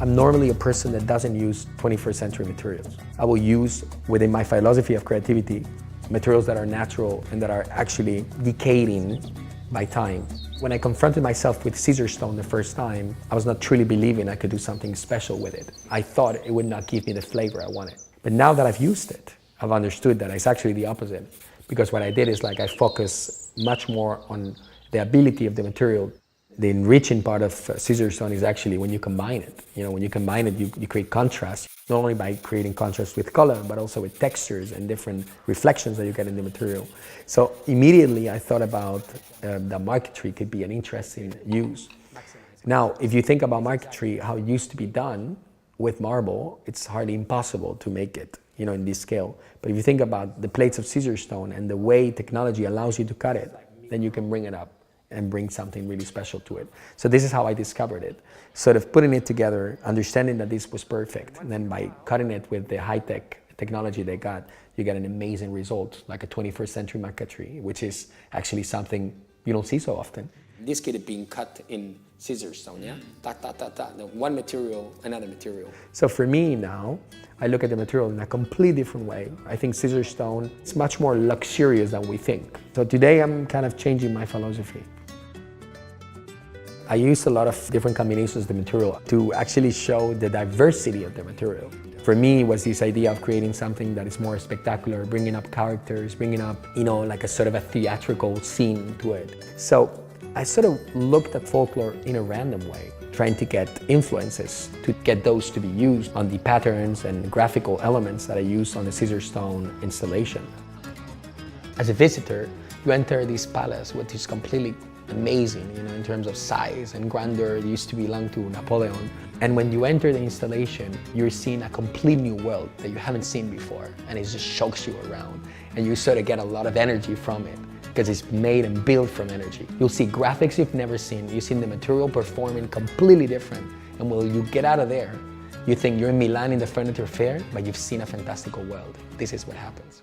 I'm normally a person that doesn't use 21st century materials. I will use, within my philosophy of creativity, materials that are natural and that are actually decaying by time. When I confronted myself with Caesarstone the first time, I was not truly believing I could do something special with it. I thought it would not give me the flavor I wanted. But now that I've used it, I've understood that it's actually the opposite. Because what I did is I focus much more on the ability of the material. The enriching part of Caesarstone is actually when you combine it. When you combine it, you create contrast. Not only by creating contrast with color, but also with textures and different reflections that you get in the material. So immediately I thought about the marquetry could be an interesting use. Now, if you think about marquetry, how it used to be done with marble, it's hardly impossible to make it, in this scale. But if you think about the plates of Caesarstone and the way technology allows you to cut it, then you can bring it up and bring something really special to it. So this is how I discovered it. Sort of putting it together, understanding that this was perfect, and then by cutting it with the high-tech technology they got, you get an amazing result, like a 21st century marquetry, which is actually something you don't see so often. This could have been cut in Caesarstone, yeah? One material, another material. So for me now, I look at the material in a completely different way. I think Caesarstone is much more luxurious than we think. So today I'm kind of changing my philosophy. I use a lot of different combinations of the material to actually show the diversity of the material. For me, it was this idea of creating something that is more spectacular, bringing up characters, bringing up, like a sort of a theatrical scene to it. So I sort of looked at folklore in a random way, trying to get influences to get those to be used on the patterns and graphical elements that I used on the Caesarstone installation. As a visitor, you enter this palace, which is completely amazing, in terms of size and grandeur. It used to belong to Napoleon. And when you enter the installation, you're seeing a complete new world that you haven't seen before, and it just shocks you around. And you sort of get a lot of energy from it, because it's made and built from energy. You'll see graphics you've never seen. You've seen the material performing completely different. And when you get out of there, you think you're in Milan in the furniture fair, but you've seen a fantastical world. This is what happens.